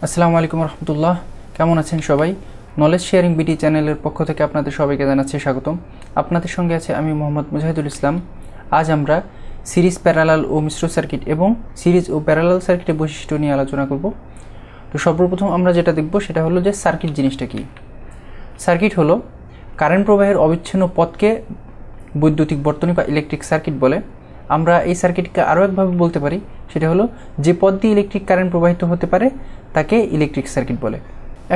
আসসালামু আলাইকুম রহমতুল্লাহ। কেমন আছেন সবাই? নলেজ শেয়ারিং বিডি চ্যানেলের পক্ষ থেকে আপনাদের সবাইকে জানাচ্ছি স্বাগতম। আপনাদের সঙ্গে আছে আমি মোহাম্মদ মুজাহিদুল ইসলাম। আজ আমরা সিরিজ, প্যারালাল ও মিশ্র সার্কিট এবং সিরিজ ও প্যারালাল সার্কিটের বৈশিষ্ট্য নিয়ে আলোচনা করব। তো সর্বপ্রথম আমরা যেটা দেখব সেটা হলো যে সার্কিট জিনিসটা কি। সার্কিট হলো কারেন্ট প্রবাহের অবিচ্ছিন্ন পথকে বৈদ্যুতিক বর্তনী বা ইলেকট্রিক সার্কিট বলে। আমরা এই সার্কিটকে আরও একভাবে বলতে পারি, সেটা হলো যে পথ দিয়ে ইলেকট্রিক কারেন্ট প্রবাহিত হতে পারে তাকে ইলেকট্রিক সার্কিট বলে।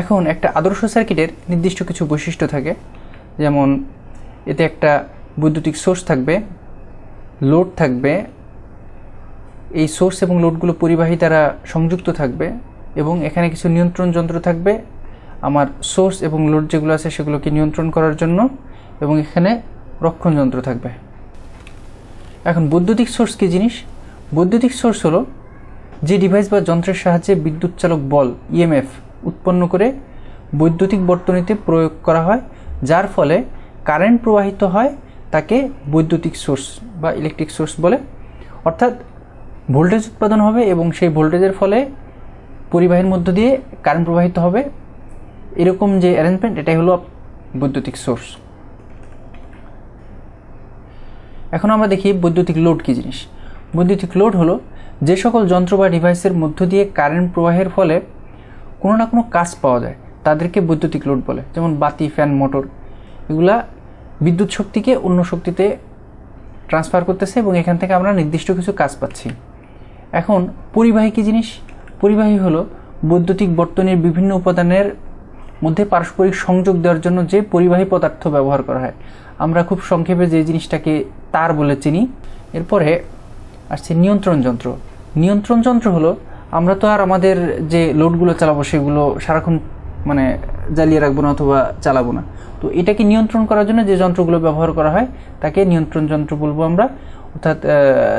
এখন একটা আদর্শ সার্কিটের নির্দিষ্ট কিছু বৈশিষ্ট্য থাকে, যেমন এতে একটা বৈদ্যুতিক সোর্স থাকবে, লোড থাকবে, এই সোর্স এবং লোডগুলো পরিবাহী দ্বারা সংযুক্ত থাকবে এবং এখানে কিছু নিয়ন্ত্রণ যন্ত্র থাকবে আমার সোর্স এবং লোড যেগুলো আছে সেগুলোকে নিয়ন্ত্রণ করার জন্য, এবং এখানে রক্ষণ যন্ত্র থাকবে। এখন বৈদ্যুতিক সোর্স কী জিনিস? বৈদ্যুতিক সোর্স হলো যে ডিভাইস বা যন্ত্রের সাহায্যে বিদ্যুৎ চালক বল ইএমএফ উৎপন্ন করে বৈদ্যুতিক বর্তনীতে প্রয়োগ করা হয়, যার ফলে কারেন্ট প্রবাহিত হয়, তাকে বৈদ্যুতিক সোর্স বা ইলেকট্রিক সোর্স বলে। অর্থাৎ ভোল্টেজ উৎপাদন হবে এবং সেই ভোল্টেজের ফলে পরিবাহীর মধ্য দিয়ে কারেন্ট প্রবাহিত হবে, এরকম যে অ্যারেঞ্জমেন্ট, এটাই হলো বৈদ্যুতিক সোর্স। এখন আমরা দেখি বৈদ্যুতিক লোড কী জিনিস। বৈদ্যুতিক লোড হলো যে সকল যন্ত্র বা ডিভাইসের মধ্য দিয়ে কারেন্ট প্রবাহের ফলে কোনো না কোনো কাজ পাওয়া যায় তাদেরকে বৈদ্যুতিক লোড বলে। যেমন বাতি, ফ্যান, মোটর, এগুলা বিদ্যুৎ শক্তিকে অন্য শক্তিতে ট্রান্সফার করতেছে এবং এখান থেকে আমরা নির্দিষ্ট কিছু কাজ পাচ্ছি। এখন পরিবাহী কী জিনিস? পরিবাহী হলো বৈদ্যুতিক বর্তনীর বিভিন্ন উপাদানের মধ্যে পারস্পরিক সংযোগ দেওয়ার জন্য যে পরিবাহী পদার্থ ব্যবহার করা হয়। আমরা খুব সংক্ষেপে যে জিনিসটাকে তার বলে চিনি। এরপরে আসছে নিয়ন্ত্রণ যন্ত্র। নিয়ন্ত্রণ যন্ত্র হলো আমরা তো আর আমাদের যে লোডগুলো চালাবো সেগুলো সারাক্ষণ জ্বালিয়ে রাখবো না অথবা চালাবো না, তো এটাকে নিয়ন্ত্রণ করার জন্য যে যন্ত্রগুলো ব্যবহার করা হয় তাকে নিয়ন্ত্রণ যন্ত্র বলবো আমরা। অর্থাৎ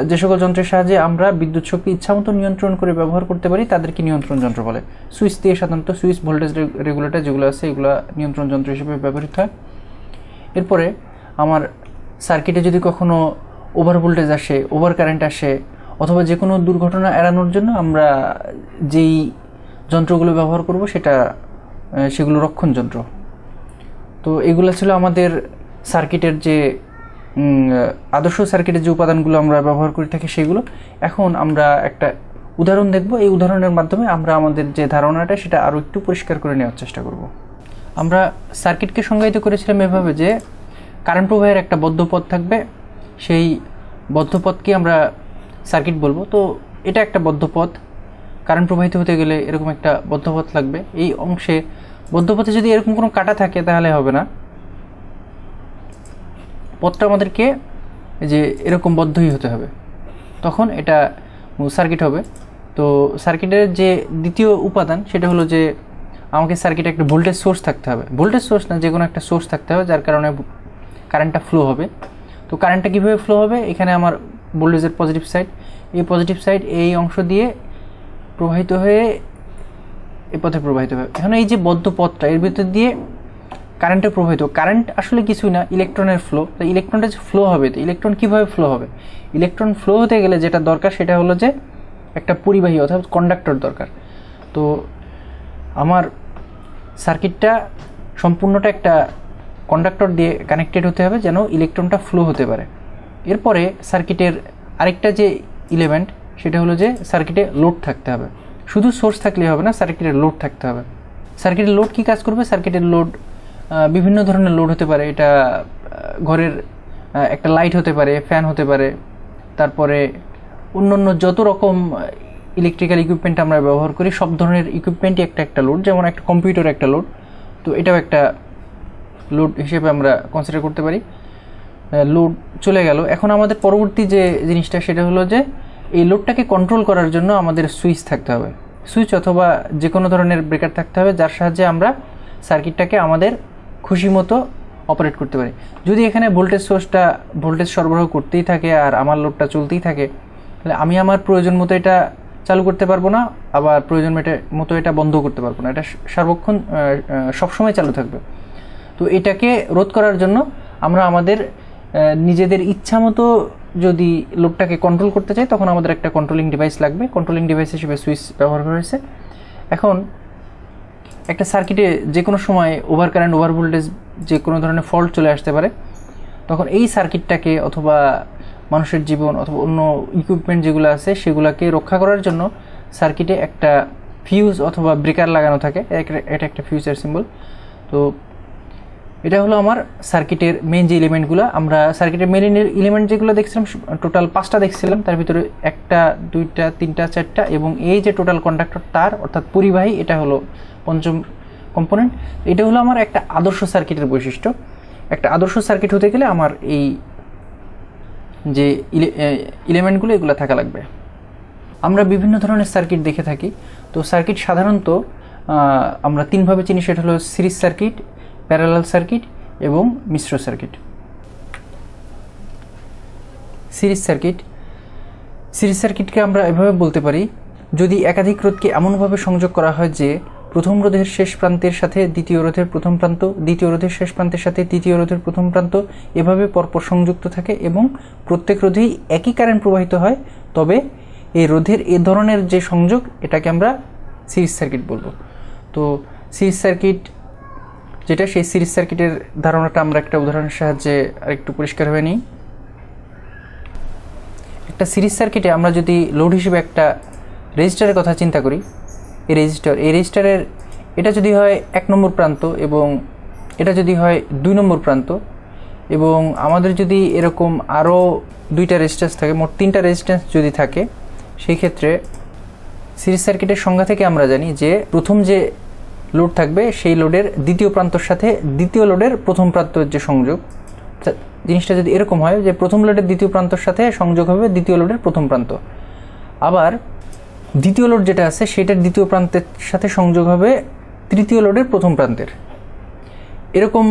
যে সকল যন্ত্রের সাহায্যে আমরা বিদ্যুৎ শক্তি ইচ্ছামতো নিয়ন্ত্রণ করে ব্যবহার করতে পারি তাদেরকে নিয়ন্ত্রণ যন্ত্র বলে। সুইচ দিয়ে সাধারণত সুইচ, ভোল্টেজ রেগুলেটর যেগুলো আছে এগুলো নিয়ন্ত্রণ যন্ত্র হিসেবে ব্যবহৃত হয়। এরপরে আমার সার্কিটে যদি কখনো ওভার ভোল্টেজ আসে, ওভার কারেন্ট আসে, অথবা যে কোনো দুর্ঘটনা এড়ানোর জন্য আমরা যেই যন্ত্রগুলো ব্যবহার করব সেগুলো রক্ষণ যন্ত্র। তো এগুলো ছিল আমাদের সার্কিটের যে আদর্শ সার্কিটের যে উপাদানগুলো আমরা ব্যবহার করে থাকি সেগুলো। এখন আমরা একটা উদাহরণ দেখব। এই উদাহরণের মাধ্যমে আমরা আমাদের যে ধারণাটা সেটা আরও একটু পরিষ্কার করে নেওয়ার চেষ্টা করব। আমরা সার্কিটকে সংজ্ঞায়িত করেছিলাম এভাবে যে কারেন্ট প্রবাহের একটা বদ্ধ পথ থাকবে, সেই বদ্ধ পথকে আমরা সার্কিট বলবো। তো এটা একটা বদ্ধ পথ, কারেন্ট প্রবাহিত হতে গেলে এরকম একটা বদ্ধ পথ লাগবে। এই অংশে বদ্ধ পথে যদি এরকম কোনো কাটা থাকে তাহলে হবে না, পথটা আমাদেরকে যে এরকম বদ্ধই হতে হবে, তখন এটা সার্কিট হবে। তো সার্কিটের যে দ্বিতীয় উপাদান সেটা হলো যে আমাকে সার্কিটে একটা ভোল্টেজ সোর্স থাকতে হবে। ভোল্টেজ সোর্স না, যে কোনো একটা সোর্স থাকতে হবে যার কারণে কারেন্টটা ফ্লো হবে। তো কারেন্টটা কীভাবে ফ্লো হবে? এখানে আমার ভোল্টেজের পজিটিভ সাইড, এই পজিটিভ সাইড এই অংশ দিয়ে প্রবাহিত হয়ে এই পথে প্রবাহিত হবে। এখন এই যে বদ্ধ পথটা, এর ভিতর দিয়ে কারেন্টে প্রবাহিত, কারেন্ট আসলে কিছুই না, ইলেকট্রনের ফ্লো। তো ইলেকট্রনটা যে ফ্লো হবে, তো ইলেকট্রন কীভাবে ফ্লো হবে? ইলেকট্রন ফ্লো হতে গেলে যেটা দরকার সেটা হলো যে একটা পরিবাহী অর্থাৎ কন্ডাক্টর দরকার। তো আমার সার্কিটটা সম্পূর্ণটা একটা কন্ডাক্টর দিয়ে কানেক্টেড হতে হবে যেন ইলেকট্রনটা ফ্লো হতে পারে। এরপরে সার্কিটের আরেকটা যে এলিমেন্ট সেটা হলো যে সার্কিটে লোড থাকতে হবে। শুধু সোর্স থাকলেই হবে না, সার্কিটের লোড থাকতে হবে। সার্কিটের লোড কী কাজ করবে? সার্কিটের লোড বিভিন্ন ধরনের লোড হতে পারে। এটা ঘরের একটা লাইট হতে পারে, ফ্যান হতে পারে, তারপরে অন্য যত রকম ইলেকট্রিক্যাল ইকুইপমেন্ট আমরা ব্যবহার করি সব ধরনের ইকুইপমেন্টই একটা লোড। যেমন একটা কম্পিউটার একটা লোড, তো এটাও একটা লোড হিসেবে আমরা কনসিডার করতে পারি। লোড চলে গেল। এখন আমাদের পরবর্তী যে জিনিসটা সেটা হলো যে এই লোডটাকে কন্ট্রোল করার জন্য আমাদের সুইচ থাকতে হবে। সুইচ অথবা যে কোনো ধরনের ব্রেকার থাকতে হবে যার সাহায্যে আমরা সার্কিটটাকে আমাদের খুশি মতো অপারেট করতে পারি। যদি এখানে ভোল্টেজ সোর্সটা ভোল্টেজ সরবরাহ করতেই থাকে আর আমার লোডটা চলতেই থাকে, তাহলে আমি আমার প্রয়োজন মতো এটা চালু করতে পারবো না, আবার প্রয়োজন মতো এটা বন্ধ করতে পারবো না। এটা সার্বক্ষণ সবসময় চালু থাকবে। তো এটাকে রোধ করার জন্য আমরা আমাদের নিজেদের ইচ্ছা মতো যদি লোডটাকে কন্ট্রোল করতে চাই তখন আমাদের একটা কন্ট্রোলিং ডিভাইস লাগবে। কন্ট্রোলিং ডিভাইস হিসেবে সুইচ ব্যবহার করা হয়েছে। এখন একটা সার্কিটে যে কোনো সময় ওভার কারেন্ট ওভার ভোল্টেজ যে কোনো ধরনের ফল্ট চলে আসতে পারে, তখন এই সার্কিটটাকে অথবা মানুষের জীবন অথবা অন্য ইকুইপমেন্ট যেগুলো আছে সেগুলোকে রক্ষা করার জন্য সার্কিটে একটা ফিউজ অথবা ব্রেকার লাগানো থাকে। এটা একটা ফিউজের সিম্বল। তো এটা হলো আমার সার্কিটের মেইন যে এলিমেন্টগুলো। আমরা সার্কিটের মেইন এলিমেন্ট যেগুলো দেখছিলাম টোটাল 5টা দেখছিলাম, তার ভিতরে 1টা 2টা 3টা 4টা এবং এই যে টোটাল কন্ডাক্টর তার অর্থাৎ পরিবাহী, এটা হলো পঞ্চম কম্পোনেন্ট। এটা হলো আমার একটা আদর্শ সার্কিটের বৈশিষ্ট্য। একটা আদর্শ সার্কিট হতে গেলে আমার এই যে এলিমেন্টগুলো এগুলো থাকা লাগবে। আমরা বিভিন্ন ধরনের সার্কিট দেখে থাকি। তো সার্কিট সাধারণত আমরা 3ভাবে চিনি, সেটা হলো সিরিজ সার্কিট, প্যারালাল সার্কিট এবং মিশ্র সার্কিট। সিরিজ সার্কিটকে আমরা এভাবে বলতে পারি, যদি একাধিক রোধকে এমনভাবে সংযোগ করা হয় যে প্রথম রোধের শেষ প্রান্তের সাথে দ্বিতীয় রোধের প্রথম প্রান্ত, দ্বিতীয় রোধের শেষ প্রান্তের সাথে তৃতীয় রোধের প্রথম প্রান্ত এভাবে পরপর সংযুক্ত থাকে এবং প্রত্যেক রোধেই একই কারেন্ট প্রবাহিত হয়, তবে এই রোধের এ ধরনের যে সংযোগ এটাকে আমরা সিরিজ সার্কিট বলবো। তো সিরিজ সার্কিট যেটা, সেই সিরিজ সার্কিটের ধারণাটা আমরা একটা উদাহরণের সাহায্যে আরেকটু পরিষ্কারভাবে নিই। একটা সিরিজ সার্কিটে আমরা যদি লোড হিসেবে একটা রেজিস্টারের কথা চিন্তা করি, এই রেজিস্টারের এটা যদি হয় 1 নম্বর প্রান্ত এবং এটা যদি হয় 2 নম্বর প্রান্ত, এবং আমাদের যদি এরকম আরও 2টা রেজিস্ট্যান্স থাকে, মোট 3টা রেজিস্ট্যান্স যদি থাকে, সেই ক্ষেত্রে সিরিজ সার্কিটের সংজ্ঞা থেকে আমরা জানি যে প্রথম যে লোড থাকবে সেই লোডের দ্বিতীয় প্রান্তর সাথে দ্বিতীয় লোডের প্রথম প্রান্তের যে সংযোগ, জিনিসটা যদি এরকম হয় যে প্রথম লোডের দ্বিতীয় প্রান্তর সাথে সংযোগ হবে দ্বিতীয় লোডের প্রথম প্রান্ত, আবার দ্বিতীয় লোড যেটা আছে সেটার দ্বিতীয় প্রান্তের সাথে সংযোগ হবে তৃতীয় লোডের প্রথম প্রান্তের। এরকম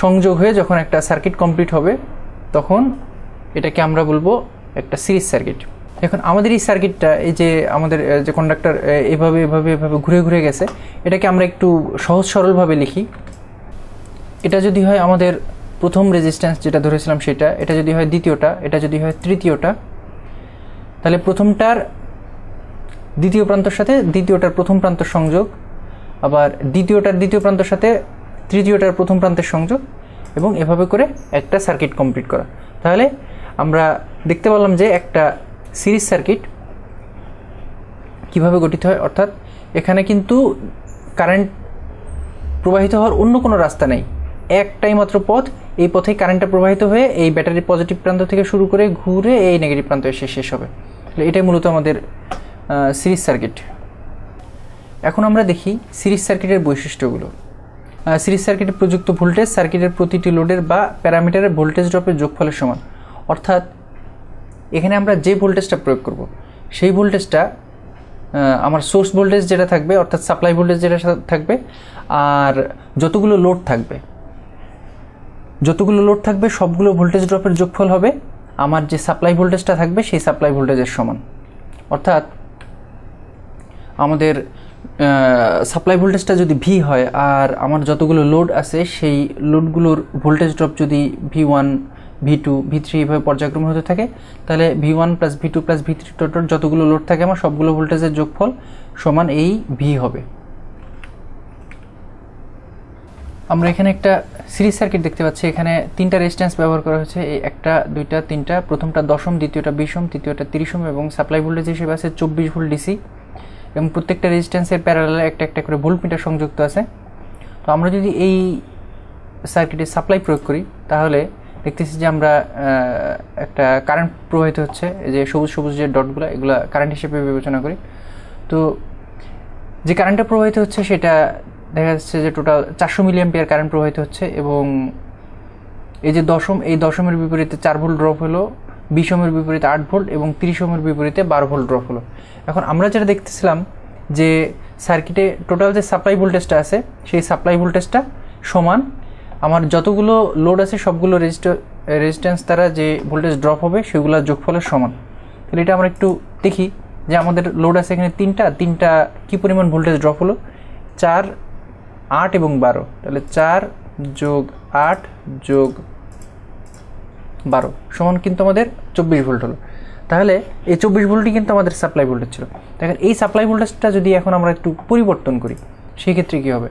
সংযোগ হয়ে যখন একটা সার্কিট কমপ্লিট হবে তখন এটাকে আমরা বলবো একটা সিরিজ সার্কিট। এখন আমাদের এই সার্কিটটা, এই যে আমাদের যে কন্ডাক্টর এভাবে এভাবে এভাবে ঘুরে ঘুরে গেছে, এটাকে আমরা একটু সহজ সরলভাবে লিখি। এটা যদি হয় আমাদের প্রথম রেজিস্ট্যান্স যেটা ধরেছিলাম সেটা, এটা যদি হয় দ্বিতীয়টা, এটা যদি হয় তৃতীয়টা, তাহলে প্রথমটার দ্বিতীয় প্রান্তের সাথে দ্বিতীয়টার প্রথম প্রান্তের সংযোগ, আবার দ্বিতীয়টার দ্বিতীয় প্রান্তের সাথে তৃতীয়টার প্রথম প্রান্তের সংযোগ, এবং এভাবে করে একটা সার্কিট কমপ্লিট করা। তাহলে আমরা দেখতে পেলাম যে একটা সিরিজ সার্কিট কিভাবে গঠিত হয়, অর্থাৎ এখানে কিন্তু কারেন্ট প্রবাহিত হওয়ার অন্য কোনো রাস্তা নেই, একটাই মাত্র পথ, এই পথেই কারেন্টটা প্রবাহিত হয়ে এই ব্যাটারির পজিটিভ প্রান্ত থেকে শুরু করে ঘুরে এই নেগেটিভ প্রান্তে এসে শেষ হবে। তাহলে এটাই মূলত আমাদের সিরিজ সার্কিট। এখন আমরা দেখি সিরিজ সার্কিটের বৈশিষ্ট্যগুলো। সিরিজ সার্কিটের প্রযুক্ত ভোল্টেজ সার্কিটের প্রতিটি লোডের বা প্যারামিটারের ভোল্টেজ ড্রপের যোগফলের সমান। অর্থাৎ এখানে আমরা যে ভোল্টেজটা প্রয়োগ করব সেই ভোল্টেজটা আমার সোর্স ভোল্টেজ যেটা থাকবে, অর্থাৎ সাপ্লাই ভোল্টেজ যেটা থাকবে, আর যতগুলো লোড থাকবে সবগুলো ভোল্টেজ ড্রপের যোগফল হবে আমার যে সাপ্লাই ভোল্টেজটা থাকবে সেই সাপ্লাই ভোল্টেজের সমান। অর্থাৎ আমাদের সাপ্লাই ভোল্টেজটা যদি ভি হয় আর আমার যতগুলো লোড আছে সেই লোডগুলোর ভোল্টেজ ড্রপ যদি V1 V2 V3 এভাবে পর্যায়ক্রমে হতে থাকে, তাহলে V1 + V2 + V3 টোটাল যতগুলো লোড থাকে আমার সবগুলো ভোল্টেজের যোগফল সমান এই ভি হবে। আমরা এখানে একটা সিরিজ সার্কিট দেখতে পাচ্ছি। এখানে 3টা রেজিস্ট্যান্স ব্যবহার করা হয়েছে, এই 1টা 2টা 3টা, প্রথমটা 10 দ্বিতীয়টা 20 তৃতীয়টা 30 এবং সাপ্লাই ভোল্টেজ হিসেবে আছে 24 ভোল্ট ডিসি, এবং প্রত্যেকটা রেজিস্ট্যান্সের প্যারালালে একটা একটা করে ভোল্টমিটার সংযুক্ত আছে। তো আমরা যদি এই সার্কিটে সাপ্লাই প্রয়োগ করি তাহলে দেখতেছি যে আমরা একটা কারেন্ট প্রবাহিত হচ্ছে, এই যে সবুজ সবুজ যে ডটগুলো এগুলো কারেন্ট হিসেবে বিবেচনা করি। তো যে কারেন্টটা প্রবাহিত হচ্ছে সেটা দেখা যাচ্ছে যে টোটাল 400 মিলিঅ্যাম্পিয়ার কারেন্ট প্রবাহিত হচ্ছে, এবং এই যে এই দশমের বিপরীতে 4 ভোল্ট ড্রপ হলো, 20 বিপরীতে 8 ভোল্ট এবং 30 বিপরীতে 12 ভোল্ট ড্রপ হলো। এখন আমরা যেটা দেখতেছিলাম যে সার্কিটে টোটাল যে সাপ্লাই ভোল্টেজটা আছে সেই সাপ্লাই ভোল্টেজটা সমান আমার যতগুলো লোড আছে সবগুলো রেজিস্ট্যান্স দ্বারা যে ভোল্টেজ ড্রপ হবে সেগুলোর যোগফলের সমান। তাহলে এটা আমরা একটু দেখি যে আমাদের লোড আছে এখানে 3টা কী পরিমাণ ভোল্টেজ ড্রপ হলো, 4 8 এবং 12। তাহলে 4 + 8 + 12 সমান কিন্তু আমাদের 24 ভোল্ট হলো। তাহলে এই 24 ভোল্টই কিন্তু আমাদের সাপ্লাই ভোল্টেজ ছিল। দেখেন এই সাপ্লাই ভোল্টেজটা যদি এখন আমরা একটু পরিবর্তন করি সেই ক্ষেত্রে কী হবে,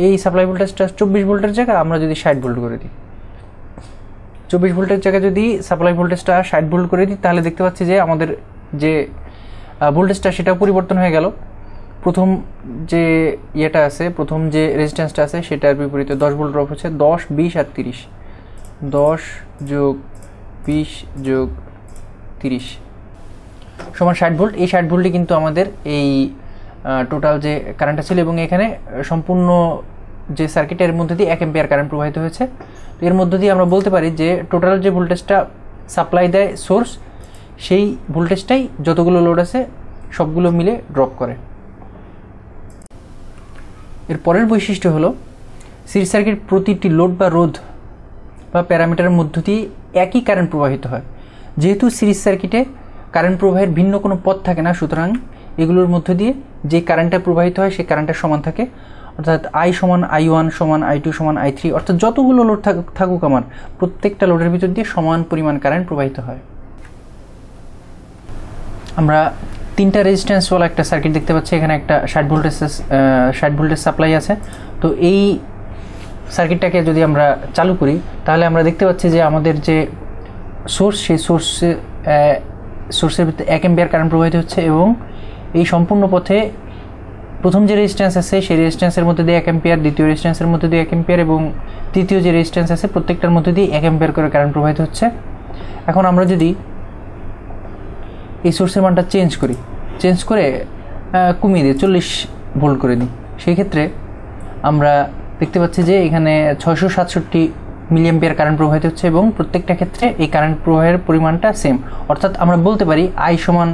এই সাপ্লাই ভোল্টেজটা 24 ভোল্টের জায়গায় আমরা যদি 60 ভোল্ট করে দিই, 24 ভোল্টের জায়গায় যদি সাপ্লাই ভোল্টেজটা 60 ভোল্ট করে দিই, তাহলে দেখতে পাচ্ছি যে আমাদের যে ভোল্টেজটা সেটাও পরিবর্তন হয়ে গেল। প্রথম যে ইয়েটা আছে, প্রথম যে রেজিস্ট্যান্সটা আছে সেটার বিপরীতে 10 ভোল্ট ড্রপ হচ্ছে, 10, 20 আর 30, 10 যোগ 20 যোগ 30 সমান 60 ভোল্ট। এই 60 ভোল্টই কিন্তু আমাদের এই টোটাল যে কারেন্টটা ছিল, এবং এখানে সম্পূর্ণ যে সার্কিটের মধ্যে দিয়ে 1 অ্যাম্পিয়ার কারেন্ট প্রবাহিত হয়েছে। তো এর মধ্য দিয়ে আমরা বলতে পারি যে টোটাল যে ভোল্টেজটা সাপ্লাই দেয় সোর্স, সেই ভোল্টেজটাই যতগুলো লোড আছে সবগুলো মিলে ড্রপ করে। এর পরের বৈশিষ্ট্য হলো সিরিজ সার্কিট প্রতিটি লোড বা রোধ বা প্যারামিটারের মধ্য দিয়ে একই কারেন্ট প্রবাহিত হয়। যেহেতু সিরিজ সার্কিটে কারেন্ট প্রবাহের ভিন্ন কোনো পথ থাকে না, সুতরাং এগুলোর মধ্য দিয়ে যে কারেন্টটা প্রবাহিত হয় সেই কারেন্টটা সমান থাকে। অর্থাৎ I সমান I1 সমান I2 সমান I3, অর্থাৎ যতগুলো লোড থাকুক আমার প্রত্যেকটা লোডের ভিতর দিয়ে সমান পরিমাণ কারেন্ট প্রবাহিত হয়। আমরা 3টা রেজিস্ট্যান্সওয়ালা একটা সার্কিট দেখতে পাচ্ছি। এখানে একটা 60 ভোল্টেজ সাপ্লাই আছে। তো এই সার্কিটটাকে যদি আমরা চালু করি তাহলে আমরা দেখতে পাচ্ছি যে আমাদের যে সোর্স, সেই সোর্সের ভিতরে 1 অ্যাম্পিয়ার কারেন্ট প্রবাহিত হচ্ছে, এবং এই সম্পূর্ণ পথে প্রথম যে রেজিস্ট্যান্স আছে সেই রেজিস্ট্যান্সের মধ্যে দিয়ে 1 অ্যাম্পিয়ার, দ্বিতীয় রেজিস্ট্যান্সের মধ্যে দিয়ে 1 অ্যাম্পিয়ার, এবং তৃতীয় যে রেজিস্ট্যান্স আছে প্রত্যেকটার মধ্যে দিয়ে 1 অ্যাম্পিয়ার করে কারেন্ট প্রবাহিত হচ্ছে। এখন আমরা যদি এই সোর্সের মানটা চেঞ্জ করে কমিয়ে দিই, 40 ভোল্ট করে দিই, সেই ক্ষেত্রে আমরা দেখতে পাচ্ছি যে এখানে 667 মিলি অ্যাম্পিয়ার কারেন্ট প্রবাহিত হচ্ছে, এবং প্রত্যেকটা ক্ষেত্রে এই কারেন্ট প্রবাহের পরিমাণটা সেম। অর্থাৎ আমরা বলতে পারি I সমান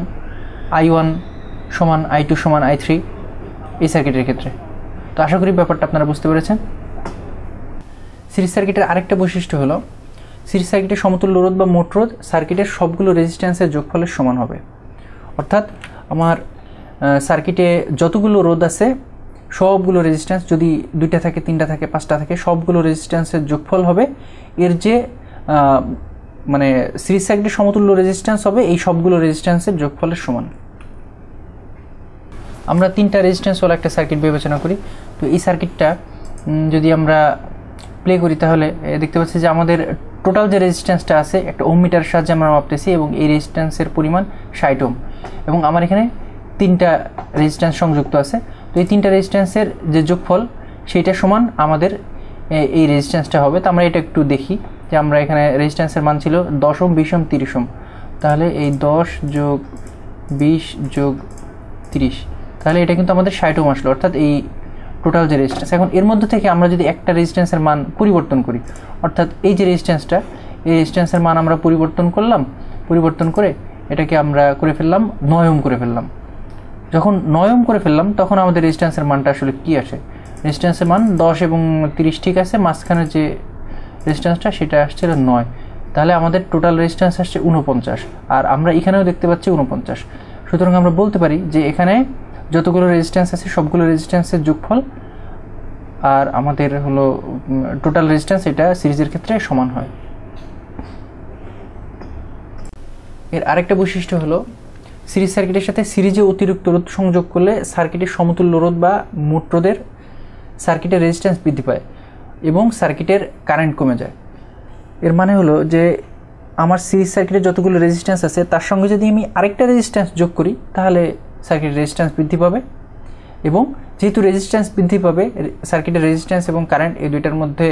I1 সমান I2 সমান I3 এই সার্কিটের ক্ষেত্রে। তো আশা করি ব্যাপারটা আপনারা বুঝতে পেরেছেন। সিরিজ সার্কিটের আরেকটা বৈশিষ্ট্য হলো সিরিজ সার্কিটের সমতুল্য রোধ বা মোট রোধ সার্কিটের সবগুলো রেজিস্ট্যান্সের যোগফলের সমান হবে। অর্থাৎ আমার সার্কিটে যতগুলো রোধ আছে সবগুলো রেজিস্ট্যান্স, যদি 2টা থাকে, 3টা থাকে, 5টা থাকে, সবগুলো রেজিস্ট্যান্সের যোগফল হবে এর যে মানে সিরিজ সার্কিটের সমতুল্য রেজিস্ট্যান্স হবে এই সবগুলো রেজিস্ট্যান্সের যোগফলের সমান। আমরা 3টা রেজিস্ট্যান্সওয়ালা একটা সার্কিট বিবেচনা করি। তো এই সার্কিটটা যদি আমরা প্লে করি তাহলে দেখতে পাচ্ছি যে আমাদের টোটাল যে রেজিস্ট্যান্সটা আছে একটা ওম মিটারের সাহায্যে আমরা মাপতেছি, এবং এই রেজিস্ট্যান্সের পরিমাণ 60 ওম, এবং আমার এখানে 3টা রেজিস্ট্যান্স সংযুক্ত আছে। তো এই 3টা রেজিস্ট্যান্সের যে যোগফল সেইটা সমান আমাদের এই রেজিস্ট্যান্সটা হবে। তো আমরা এটা একটু দেখি যে আমরা এখানে রেজিস্ট্যান্সের মান ছিল 10 ওম, 20 ওম, 30 ওম। তাহলে এই 10 যোগ 20 যোগ 30, তাহলে এটা কিন্তু আমাদের 60 ওম আসলো, অর্থাৎ এই টোটাল যে রেজিস্ট্যান্স। এখন এর মধ্যে থেকে আমরা যদি একটা রেজিস্ট্যান্সের মান পরিবর্তন করি, অর্থাৎ এই যে রেজিস্ট্যান্সটা, এই রেজিস্ট্যান্সের মান আমরা পরিবর্তন করে এটাকে আমরা করে ফেললাম 9 ওম করে ফেললাম। যখন 9 ওম করে ফেললাম তখন আমাদের রেজিস্ট্যান্সের মানটা আসলে কী আসে? রেজিস্ট্যান্সের মান 10 এবং 30 ঠিক আছে, মাঝখানে যে রেজিস্ট্যান্সটা সেটা আসছিল 9, তাহলে আমাদের টোটাল রেজিস্ট্যান্স আসছে 49, আর আমরা এখানেও দেখতে পাচ্ছি 49। সুতরাং আমরা বলতে পারি যে এখানে যতগুলো রেজিস্ট্যান্স আছে সবগুলো রেজিস্ট্যান্সের যোগফল আর আমাদের হলো টোটাল রেজিস্ট্যান্স, এটা সিরিজের ক্ষেত্রে সমান হয়। এর আরেকটা বৈশিষ্ট্য হলো সিরিজ সার্কিটের সাথে সিরিজে অতিরিক্ত রোধ সংযোগ করলে সার্কিটের সমতুল্য রোধ বা মোট রোধের সার্কিটের রেজিস্ট্যান্স বৃদ্ধি পায় এবং সার্কিটের কারেন্ট কমে যায়। এর মানে হলো যে আমার সিরিজ সার্কিটের যতগুলো রেজিস্ট্যান্স আছে তার সঙ্গে যদি আমি আরেকটা রেজিস্ট্যান্স যোগ করি তাহলে সার্কিটের রেজিস্ট্যান্স বৃদ্ধি পাবে, এবং যেহেতু রেজিস্ট্যান্স বৃদ্ধি পাবে, সার্কিটের রেজিস্ট্যান্স এবং কারেন্ট এই দুইটার মধ্যে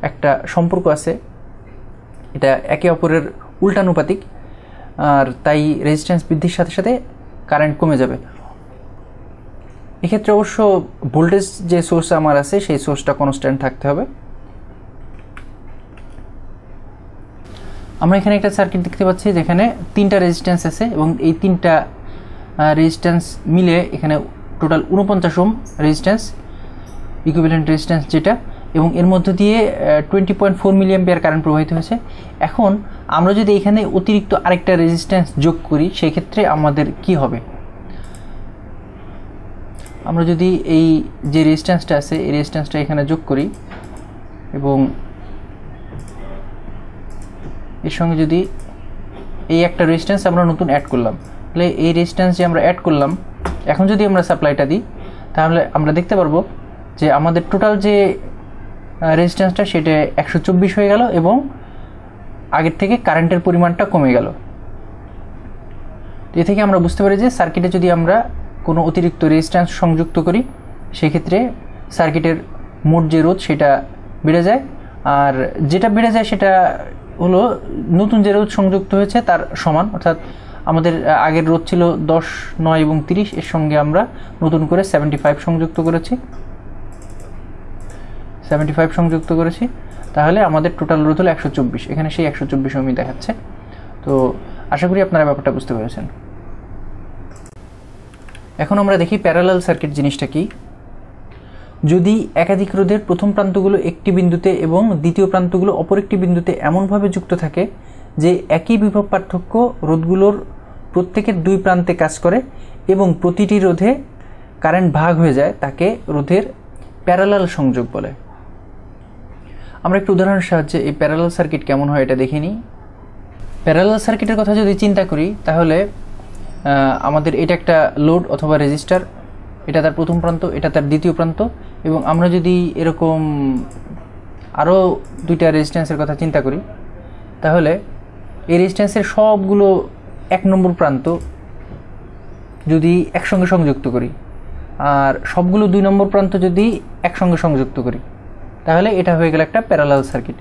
একটা সম্পর্ক আছে, এটা একে অপরের উল্টানুপাতিক, আর তাই রেজিস্ট্যান্স বৃদ্ধির সাথে সাথে কারেন্ট কমে যাবে। এক্ষেত্রে অবশ্য ভোল্টেজ যে সোর্স আমার আছে সেই সোর্সটা কনস্ট্যান্ট থাকতে হবে। আমরা এখানে একটা সার্কিট দেখতে পাচ্ছি যেখানে 3টা রেজিস্ট্যান্স আছে এবং এই 3টা রেজিস্ট্যান্স মিলে এখানে টোটাল 49 ওম রেজিস্ট্যান্স, ইকুইভ্যালেন্ট রেজিস্ট্যান্স যেটা, এবং এর মধ্য দিয়ে 20.4 মিলি অ্যাম্পিয়ার কারেন্ট প্রবাহিত হয়েছে। এখন আমরা যদি এখানে অতিরিক্ত আরেকটা রেজিস্ট্যান্স যোগ করি সেই ক্ষেত্রে আমাদের কি হবে? আমরা যদি এই যে রেজিস্ট্যান্সটা আছে এই রেজিস্ট্যান্সটা এখানে যোগ করি এবং এর সঙ্গে যদি এই একটা রেজিস্ট্যান্স আমরা নতুন অ্যাড করলাম। তাহলে এই রেজিস্ট্যান্স যে আমরা অ্যাড করলাম, এখন যদি আমরা সাপ্লাইটা দিই তাহলে আমরা দেখতে পারবো যে আমাদের টোটাল যে রেজিস্ট্যান্সটা সেটা 124 হয়ে গেল এবং আগের থেকে কারেন্টের পরিমাণটা কমে গেল। এ থেকে আমরা বুঝতে পারি যে সার্কিটে যদি আমরা কোনো অতিরিক্ত রেজিস্ট্যান্স সংযুক্ত করি সেই ক্ষেত্রে সার্কিটের মোট যে রোধ সেটা বেড়ে যায়, আর যেটা বেড়ে যায় সেটা হলো নতুন যে রোধ সংযুক্ত হয়েছে তার সমান। অর্থাৎ আমাদের আগের রোধ ছিল 10, 9 এবং 30, এর সঙ্গে আমরা নতুন করে 75 সংযুক্ত করেছি। তাহলে আমাদের টোটাল রোধ হলো 124। এখানে সেই 124 ওহম দেখাচ্ছে। তো আশা করি আপনারা ব্যাপারটা বুঝতে পেরেছেন। এখন আমরা দেখি প্যারালাল সার্কিট জিনিসটা কি। যদি একাধিক রোধের প্রথম প্রান্তগুলো একটি বিন্দুতে এবং দ্বিতীয় প্রান্তগুলো অপর একটি বিন্দুতে এমনভাবে যুক্ত থাকে যে একই বিভব পার্থক্য রোধগুলোর প্রত্যেকের দুই প্রান্তে কাজ করে এবং প্রতিটি রোধে কারেন্ট ভাগ হয়ে যায়, তাকে রোধের প্যারালাল সংযোগ বলে। আমরা একটু উদাহরণের সাহায্যে এই প্যারালাল সার্কিট কেমন হয় এটা দেখে নিই। প্যারালাল সার্কিটের কথা যদি চিন্তা করি তাহলে আমাদের এটা একটা লোড অথবা রেজিস্টার, এটা তার প্রথম প্রান্ত, এটা তার দ্বিতীয় প্রান্ত, এবং আমরা যদি এরকম আরও দুইটা রেজিস্ট্যান্সের কথা চিন্তা করি তাহলে এই রেজিস্ট্যান্সের সবগুলো 1 নম্বর প্রান্ত যদি একসঙ্গে সংযুক্ত করি আর সবগুলো 2 নম্বর প্রান্ত যদি একসঙ্গে সংযুক্ত করি তাহলে এটা হয়ে গেল একটা প্যারালাল সার্কিট।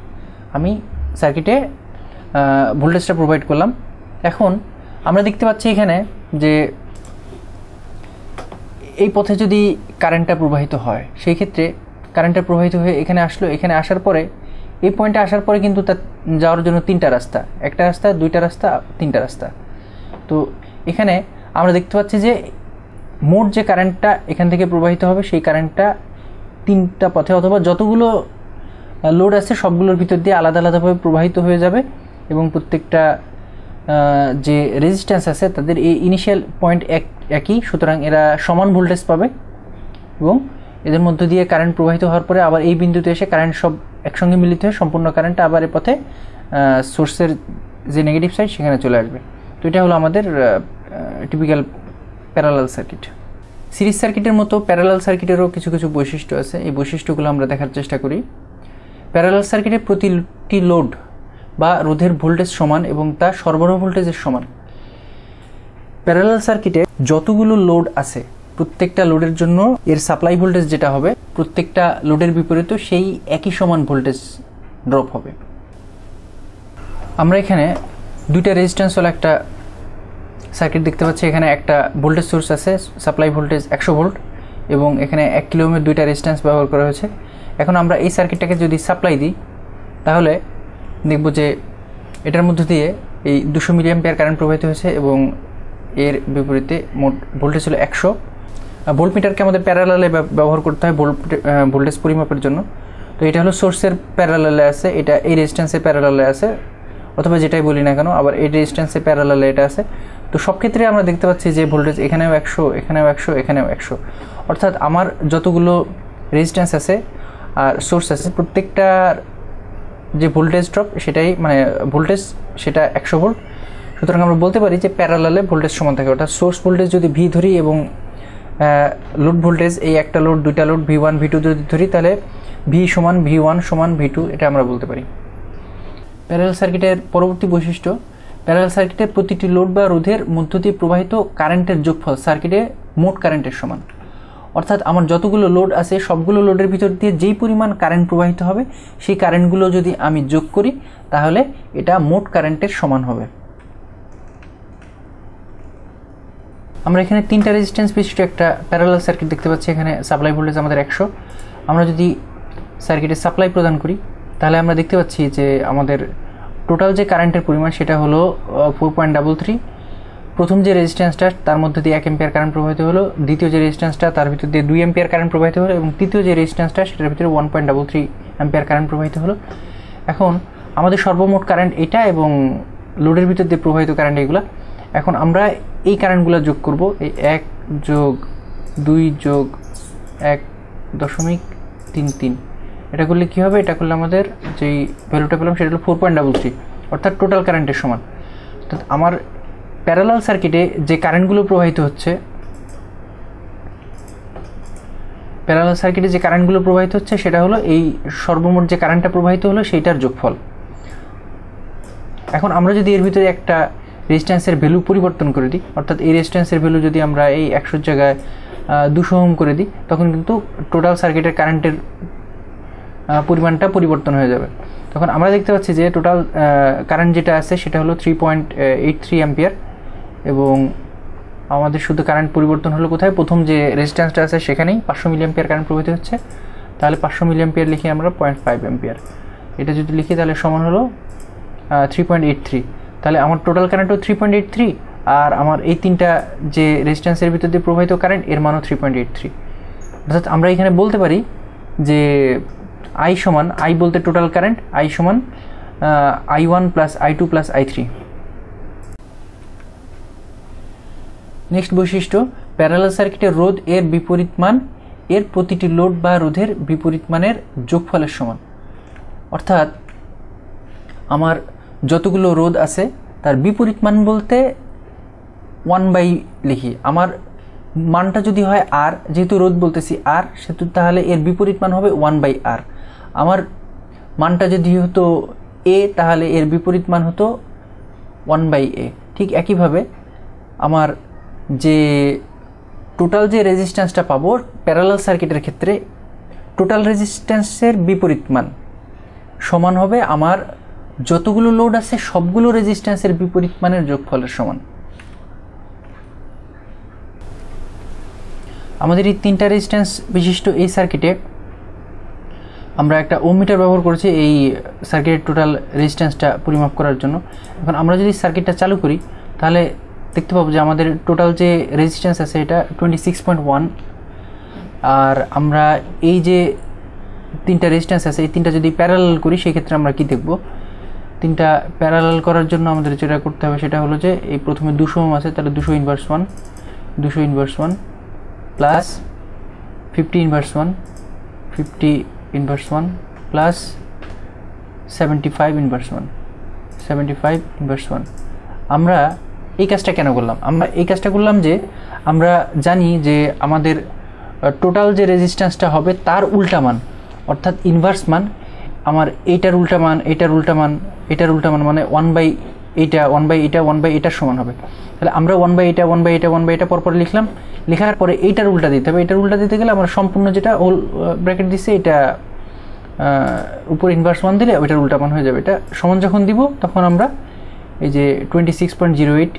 আমি সার্কিটে ভোল্টেজটা প্রোভাইড করলাম। এখন আমরা দেখতে পাচ্ছি এখানে যে এই পথে যদি কারেন্টটা প্রবাহিত হয় সেই ক্ষেত্রে কারেন্টটা প্রবাহিত হয়ে এখানে আসলো, এখানে আসার পরে এই পয়েন্টে আসার পরে কিন্তু তার যাওয়ার জন্য 3টা রাস্তা, একটা রাস্তা, 2টা রাস্তা, 3টা রাস্তা। তো এখানে আমরা দেখতে পাচ্ছি যে মোট যে কারেন্টটা এখান থেকে প্রবাহিত হবে সেই কারেন্টটা 3টা পথে অথবা যতগুলো লোড আছে সবগুলোর ভিতর দিয়ে আলাদা আলাদাভাবে প্রবাহিত হয়ে যাবে এবং প্রত্যেকটা যে রেজিস্ট্যান্স আছে তাদের এই ইনিশিয়াল পয়েন্ট একই, সুতরাং এরা সমান ভোল্টেজ পাবে এবং এদের মধ্য দিয়ে কারেন্ট প্রবাহিত হওয়ার পরে আবার এই বিন্দুতে এসে কারেন্ট সব একসঙ্গে মিলিত হয়ে সম্পূর্ণ কারেন্টটা আবার এ পথে সোর্সের যে নেগেটিভ সাইড সেখানে চলে আসবে। তো এটা হলো আমাদের টিপিক্যাল প্যারালাল সার্কিট। সিরিজ সার্কিটের মতো প্যারালাল সার্কিটেরও কিছু কিছু বৈশিষ্ট্য আছে, এই বৈশিষ্ট্যগুলো আমরা দেখার চেষ্টা করি। প্যারালাল সার্কিটে প্রতিটি লোড বা রোধের ভোল্টেজ সমান এবং তা সরবরাহ ভোল্টেজের সমান। প্যারালাল সার্কিটে যতগুলো লোড আছে প্রত্যেকটা লোডের জন্য এর সাপ্লাই ভোল্টেজ যেটা হবে প্রত্যেকটা লোডের বিপরীতে সেই একই সমান ভোল্টেজ ড্রপ হবে। আমরা এখানে 2টা রেজিস্ট্যান্স হলো একটা সার্কিট দেখতে পাচ্ছি। এখানে একটা ভোল্টেজ সোর্স আছে, সাপ্লাই ভোল্টেজ 100 ভোল্ট এবং এখানে 1 কিলো ওহমের 2টা রেজিস্ট্যান্স ব্যবহার করা হয়েছে। এখন আমরা এই সার্কিটটাকে যদি সাপ্লাই দিই তাহলে দেখব যে এটার মধ্য দিয়ে এই 200 মিলি অ্যাম্পিয়ার কারেন্ট প্রবাহিত হয়েছে এবং এর বিপরীতে মোট ভোল্টেজ হলো 100। ভোল্টমিটারকে আমাদের প্যারালালে ব্যবহার করতে হয় ভোল্টেজ পরিমাপের জন্য। তো এটা হলো সোর্সের প্যারালালে আছে, এটা এই রেজিস্ট্যান্সের প্যারালালে আছে, অথবা যেটাই বলি না কেন আবার এই রেজিস্ট্যান্সের প্যারালালে এটা আছে। তো সব ক্ষেত্রে আমরা দেখতে পাচ্ছি যে ভোল্টেজ এখানেও 100, এখানেও 100, এখানেও 100, অর্থাৎ আমার যতগুলো রেজিস্ট্যান্স আছে আর সোর্স আছে প্রত্যেকটার যে ভোল্টেজ ড্রপ সেটাই মানে ভোল্টেজ সেটা 100 ভোল্ট। সুতরাং আমরা বলতে পারি যে প্যারালালে ভোল্টেজ সমান থাকে, অর্থাৎ সোর্স ভোল্টেজ যদি ভি ধরি এবং লোড ভোল্টেজ এই একটা লোড, 2টা লোড V1 V2 যদি ধরি তাহলে ভি সমান V1 সমান V2, এটা আমরা বলতে পারি। প্যারালাল সার্কিটের পরবর্তী বৈশিষ্ট্য, প্যারালাল সার্কিটের প্রতিটি লোড বা রোধের মধ্য দিয়ে প্রবাহিত কারেন্টের যোগফল সার্কিটে মোট কারেন্টের সমান। অর্থাৎ আমার যতগুলো লোড আছে সবগুলো লোডের ভিতর দিয়ে যেই পরিমাণ কারেন্ট প্রবাহিত হবে সেই কারেন্টগুলো যদি আমি যোগ করি তাহলে এটা মোট কারেন্টের সমান হবে। আমরা এখানে 3টা রেজিস্ট্যান্স বিশিষ্ট একটা প্যারালাল সার্কিট দেখতে পাচ্ছি। এখানে সাপ্লাই ভোল্টেজ আমাদের 100। আমরা যদি সার্কিটে সাপ্লাই প্রদান করি তাহলে আমরা দেখতে পাচ্ছি যে আমাদের টোটাল যে কারেন্টের পরিমাণ সেটা হলো 4.33। প্রথম যে রেজিস্ট্যান্সটা তার মধ্যে দিয়ে 1 অ্যাম্পিয়ার কারেন্ট প্রবাহিত হলো, দ্বিতীয় যে রেজিস্ট্যান্সটা তার ভিতর দিয়ে 2 অ্যাম্পিয়ার কারেন্ট প্রবাহিত হলো এবং তৃতীয় যে রেজিস্ট্যান্সটা সেটার ভিতরে 1.33 অ্যাম্পিয়ার কারেন্ট প্রবাহিত হলো। এখন আমাদের সর্বমোট কারেন্ট এটা এবং লোডের ভিতর দিয়ে প্রবাহিত কারেন্ট এগুলো। এখন আমরা এই কারেন্টগুলো যোগ করব, এই 1 যোগ 2 যোগ 1.33, এটা করলে কী হবে? এটা করলে আমাদের যেই ভ্যালুটা পেলাম সেটা হলো 4.33, অর্থাৎ টোটাল কারেন্টের সমান। অর্থাৎ আমার প্যারালাল সার্কিটে যে কারেন্টগুলো প্রবাহিত হচ্ছে, সেটা হলো এই সর্বমোট যে কারেন্টটা প্রবাহিত হলো সেইটার যোগফল। এখন আমরা যদি এর ভিতরে একটা রেজিস্ট্যান্সের ভ্যালু পরিবর্তন করে দিই, অর্থাৎ এই রেজিস্ট্যান্সের ভ্যালু যদি আমরা এই 100 জায়গায় 200 ওহম করে দিই, তখন কিন্তু টোটাল সার্কিটের কারেন্টের পরিমাণটা পরিবর্তন হয়ে যাবে। তখন আমরা দেখতে পাচ্ছি যে টোটাল কারেন্ট যেটা আছে সেটা হলো 3.83 অ্যাম্পিয়ার, এবং আমাদের শুধু কারেন্ট পরিবর্তন হলো কোথায়, প্রথম যে রেজিস্ট্যান্সটা আছে সেখানেই 500 মিলি অ্যাম্পিয়ার কারেন্ট প্রবাহিত হচ্ছে। তাহলে 500 মিলি অ্যাম্পিয়ার লিখি আমরা 0.5 অ্যাম্পিয়ার, এটা যদি লিখি তাহলে সমান হলো 3.83। তাহলে আমার টোটাল কারেন্টও 3.83, আর আমার এই তিনটা যে রেজিস্ট্যান্সের ভিতর দিয়ে প্রবাহিত কারেন্ট এর মানও 3.83। অর্থাৎ আমরা এখানে বলতে পারি যে I সমান, I বলতে টোটাল কারেন্ট, I সমান I1 plus I2 plus I3। Next বৈশিষ্ট্য, প্যারালাল সার্কিটের রোধ এর বিপরীত মান এর প্রতিটি লোড বা রোধের বিপরীত মানের যোগফলের সমান। অর্থাৎ আমার যতগুলো রোধ আছে তার বিপরীত মান বলতে 1/, লিখি আমার মানটা যদি হয় R, যেহেতু রোধ বলতেছি R, সেহেতু তাহলে এর বিপরীত মান হবে 1/R। আমার মানটা যদি হতো A, তাহলে এর বিপরীত মান হতো 1/A। ঠিক একইভাবে আমার যে টোটাল যে রেজিস্ট্যান্সটা পাবো প্যারালাল সার্কিটের ক্ষেত্রে, টোটাল রেজিস্ট্যান্সের বিপরীত মান সমান হবে আমার যতগুলো লোড আছে সবগুলো রেজিস্ট্যান্সের বিপরীত মানের যোগফলের সমান। আমাদের এই তিনটা রেজিস্ট্যান্স বিশিষ্ট এই সার্কিটে আমরা একটা ওহম মিটার ব্যবহার করেছি এই সার্কিটের টোটাল রেজিস্ট্যান্সটা পরিমাপ করার জন্য। এখন আমরা যদি সার্কিটটা চালু করি তাহলে দেখতে পাবো যে আমাদের টোটাল যে রেজিস্ট্যান্স আছে এটা 26.1, আর আমরা এই যে তিনটা রেজিস্ট্যান্স আছে এই তিনটা যদি প্যারালাল করি সেক্ষেত্রে আমরা কি দেখব, তিনটা প্যারালাল করার জন্য আমাদের যেটা করতে হবে সেটা হলো যে এই প্রথমে 200 ওহম আছে, তাহলে 200 inverse 1, 200 inverse 1 plus 50 inverse 1, 50 inverse 1 plus 75 inverse 1, 75 inverse 1। আমরা এই কাজটা কেন করলাম? আমরা এই কাজটা করলাম যে আমরা জানি যে আমাদের টোটাল যে রেজিস্ট্যান্সটা হবে তার উল্টা মান, অর্থাৎ ইনভার্স মান, আমার এইটার উল্টা মান, এইটার উল্টা মান, এটার উল্টা মান, মানে 1/এটা সমান হবে। তাহলে আমরা 1/এটা পরপর লিখলাম, লেখার পরে এইটার উল্টা দিতে হবে। এটার উল্টা দিতে গেলে আমরা সম্পূর্ণ যেটা হোল ব্র্যাকেট দিচ্ছে এটা উপর ইনভার্স মান দিলে ওইটার উল্টা মান হয়ে যাবে। এটা সমান যখন দিব তখন আমরা এই যে 26.08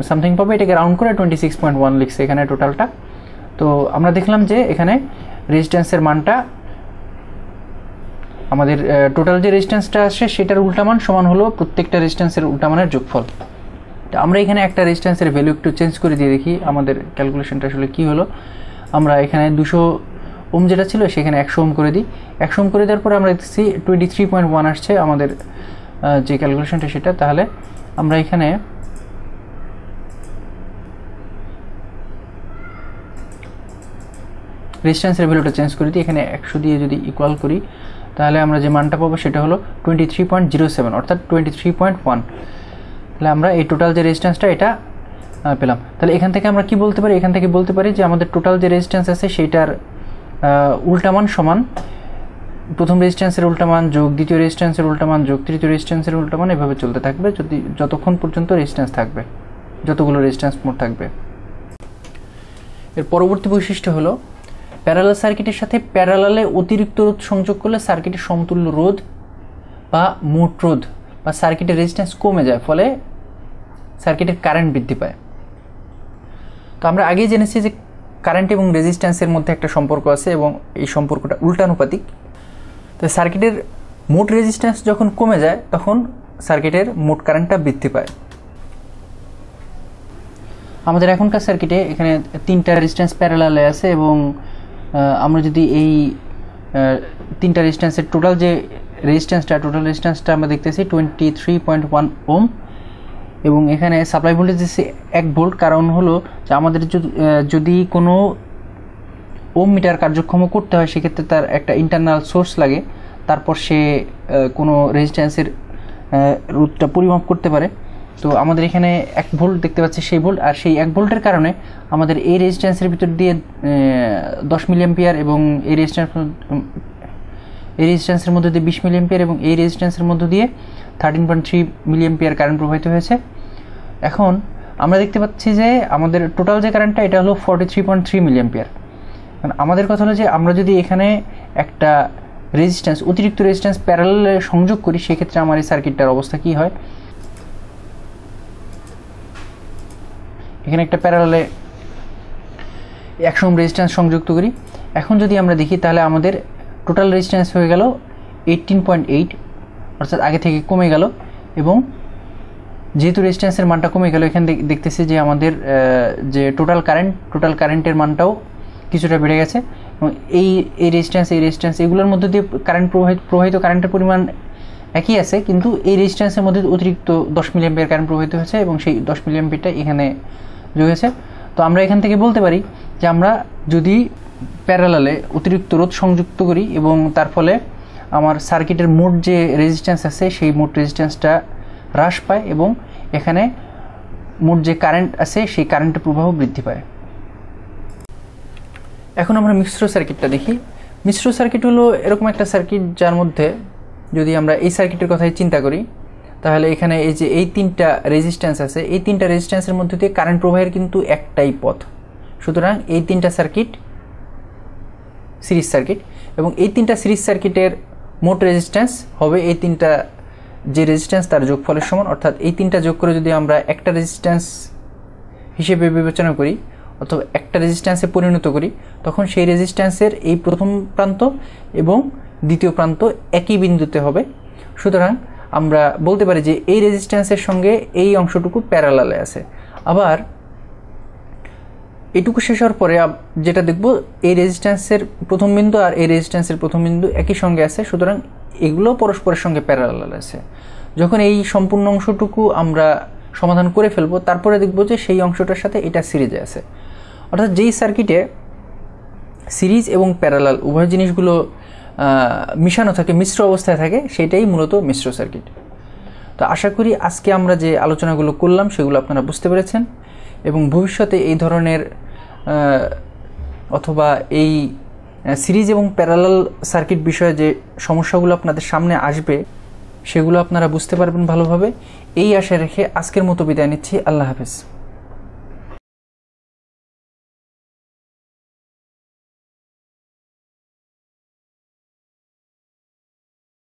সামথিং পাবে, এটাকে রাউন্ড করে 26.1 লিখছে এখানে টোটালটা। তো আমরা দেখলাম যে এখানে রেজিস্ট্যান্সের মানটা আমাদের টোটাল যে রেজিস্ট্যান্সটা আসে সেটার উল্টা মান সমান হলো প্রত্যেকটা রেজিস্ট্যান্সের উল্টা মানের যোগফল। আমরা এখানে একটা রেজিস্ট্যান্সের ভ্যালু একটু চেঞ্জ করে দিয়ে দেখি আমাদের ক্যালকুলেশনটা আসলে কি হলো। আমরা এখানে 200 ওহম যেটা ছিল সেখানে 100 ওহম করে দিই। 100 ওহম করে দেওয়ার পরে আমরা দেখছি 23.1 আসছে আমাদের যে ক্যালকুলেশনটা সেটা। তাহলে আমরা এখানে রেজিস্ট্যান্সের ভ্যালুটা চেঞ্জ করে দিই, এখানে 100 দিয়ে যদি ইকুয়াল করি তাহলে আমরা যে মানটা পাবো সেটা হলো 23.07 অর্থাৎ 23.1। তাহলে আমরা এই টোটাল যে রেজিস্ট্যান্সটা এটা পেলাম। তাহলে এখান থেকে আমরা কি বলতে পারি? এখান থেকে বলতে পারি যে আমাদের টোটাল যে রেজিস্ট্যান্স আছে সেইটার উল্টা মান সমান প্রথম রেজিস্ট্যান্সের উল্টা মান যোগ দ্বিতীয় রেজিস্ট্যান্সের উল্টা মান যোগ তৃতীয় রেজিস্ট্যান্সের উল্টা মান, এভাবে চলতে থাকবে যতক্ষণ পর্যন্ত রেজিস্ট্যান্স থাকবে, যতগুলো রেজিস্ট্যান্স মোট থাকবে। এর পরবর্তী বৈশিষ্ট্য হলো প্যারালাল সার্কিটের সাথে প্যারালালে অতিরিক্ত রোধ সংযোগ করলে সার্কিটের সমতুল্য রোধ বা মোট রোধ বা সার্কিটের রেজিস্ট্যান্স কমে যায়, ফলে সার্কিটের কারেন্ট বৃদ্ধি পায়। তো আমরা আগেই জেনেছি যে কারেন্ট এবং রেজিস্ট্যান্সের মধ্যে একটা সম্পর্ক আছে এবং এই সম্পর্কটা উল্টানুপাতিক। তো সার্কিটের মোট রেজিস্ট্যান্স যখন কমে যায় তখন সার্কিটের মোট কারেন্টটা বৃদ্ধি পায়। আমাদের এখনকার সার্কিটে এখানে তিনটা রেজিস্ট্যান্স প্যারালালে আছে এবং আমরা যদি এই তিনটা রেজিস্ট্যান্সের টোটাল রেজিস্ট্যান্সটা আমরা দেখতেছি 23.1 ওহম এবং এখানে সাপ্লাই ভোল্টেজ দিচ্ছে 1 ভোল্ট। কারণ হলো যে আমাদের যদি কোনো ওহম মিটার কার্যক্ষম করতে হয় সেক্ষেত্রে তার একটা ইন্টারনাল সোর্স লাগে, তারপর সে কোনো রেজিস্ট্যান্সের রোধটা পরিমাপ করতে পারে। তো আমাদের এখানে 1 ভোল্ট দেখতে পাচ্ছি, সেই ভোল্ট, আর সেই 1 ভোল্টের কারণে আমাদের এই রেজিস্ট্যান্সের ভিতর দিয়ে 10 মিলি অ্যাম্পিয়ার এবং এই রেজিস্ট্যান্সের মধ্যে দিয়ে 20 মিলি অ্যাম্পিয়ার এবং এই রেজিস্ট্যান্সের মধ্যে দিয়ে 13.3 মিলি অ্যাম্পিয়ার কারেন্ট প্রবাহিত হয়েছে। এখন আমরা দেখতে পাচ্ছি যে আমাদের টোটাল যে কারেন্টটা এটা হলো 43.3 মিলি অ্যাম্পিয়ার। আমাদের কথা হলো যে আমরা যদি এখানে একটা রেজিস্ট্যান্স, অতিরিক্ত রেজিস্ট্যান্স প্যারালালে সংযোগ করি, সেক্ষেত্রে আমার এই সার্কিটটার অবস্থা কী হয়। এখানে একটা প্যারালালে 100 ওহম রেজিস্ট্যান্স সংযুক্ত করি। এখন যদি আমরা দেখি তাহলে আমাদের টোটাল রেজিস্ট্যান্স হয়ে গেল 18.8, অর্থাৎ আগে থেকে কমে গেল। এবং যেহেতু রেজিস্ট্যান্সের মানটা কমে গেল, এখানে দেখতেছি যে আমাদের যে টোটাল কারেন্টের মানটাও কিছুটা বেড়ে গেছে। এবং এই রেজিস্ট্যান্স এগুলোর মধ্যে দিয়ে প্রবাহিত কারেন্টের পরিমাণ একই আছে, কিন্তু এই রেজিস্ট্যান্সের মধ্যে অতিরিক্ত 10 মিলি অ্যাম্পিয়ার কারেন্ট প্রবাহিত হয়েছে এবং সেই 10 মিলি অ্যাম্পিয়ারটা এখানে যোগ হয়েছে। তো আমরা এখান থেকে বলতে পারি যে আমরা যদি প্যারালালে অতিরিক্ত রোধ সংযুক্ত করি এবং তার ফলে আমার সার্কিটের মোট যে রেজিস্ট্যান্স আছে সেই মোট রেজিস্ট্যান্সটা হ্রাস পায় এবং এখানে মোট যে কারেন্ট আছে সেই কারেন্টের প্রবাহ বৃদ্ধি পায়। এখন আমরা মিশ্র সার্কিটটা দেখি। মিশ্র সার্কিট হলো এরকম একটা সার্কিট যার মধ্যে যদি আমরা এই সার্কিটের কথাই চিন্তা করি তাহলে এখানে এই যে এই 3টা রেজিস্ট্যান্স আছে, এই 3টা রেজিস্ট্যান্সের মধ্যে দিয়ে কারেন্ট প্রবাহের কিন্তু একটাই পথ। সুতরাং এই 3টা সার্কিট সিরিজ সার্কিট এবং এই 3টা সিরিজ সার্কিটের মোট রেজিস্ট্যান্স হবে এই 3টা যে রেজিস্ট্যান্স তার যোগফলের সমান। অর্থাৎ এই 3টা যোগ করে যদি আমরা একটা রেজিস্ট্যান্স হিসেবে বিবেচনা করি অথবা একটা রেজিস্ট্যান্সে পরিণত করি, তখন সেই রেজিস্ট্যান্সের এই প্রথম প্রান্ত এবং দ্বিতীয় প্রান্ত একই বিন্দুতে হবে। সুতরাং আমরা বলতে পারি যে এই রেজিস্ট্যান্সের সঙ্গে এই অংশটুকু প্যারালালে আছে। আবার এটুকু শেষ হওয়ার পরে যেটা দেখব, এই রেজিস্ট্যান্সের প্রথম বিন্দু আর এই রেজিস্ট্যান্সের প্রথম বিন্দু একই সঙ্গে আছে, সুতরাং এগুলো পরস্পরের সঙ্গে প্যারালাল আছে। যখন এই সম্পূর্ণ অংশটুকু আমরা সমাধান করে ফেলবো, তারপরে দেখব যে সেই অংশটার সাথে এটা সিরিজে আছে। অর্থাৎ যেই সার্কিটে সিরিজ এবং প্যারালাল উভয় জিনিসগুলো মিশানো থাকে, মিশ্র অবস্থায় থাকে, সেটাই মূলত মিশ্র সার্কিট। তো আশা করি আজকে আমরা যে আলোচনাগুলো করলাম সেগুলো আপনারা বুঝতে পেরেছেন এবং ভবিষ্যতে এই ধরনের অথবা এই সিরিজ এবং প্যারালাল সার্কিট বিষয়ে যে সমস্যাগুলো আপনাদের সামনে আসবে সেগুলো আপনারা বুঝতে পারবেন ভালোভাবে। এই আশা রেখে আজকের মতো বিদায় নিচ্ছি। আল্লাহ হাফেজ।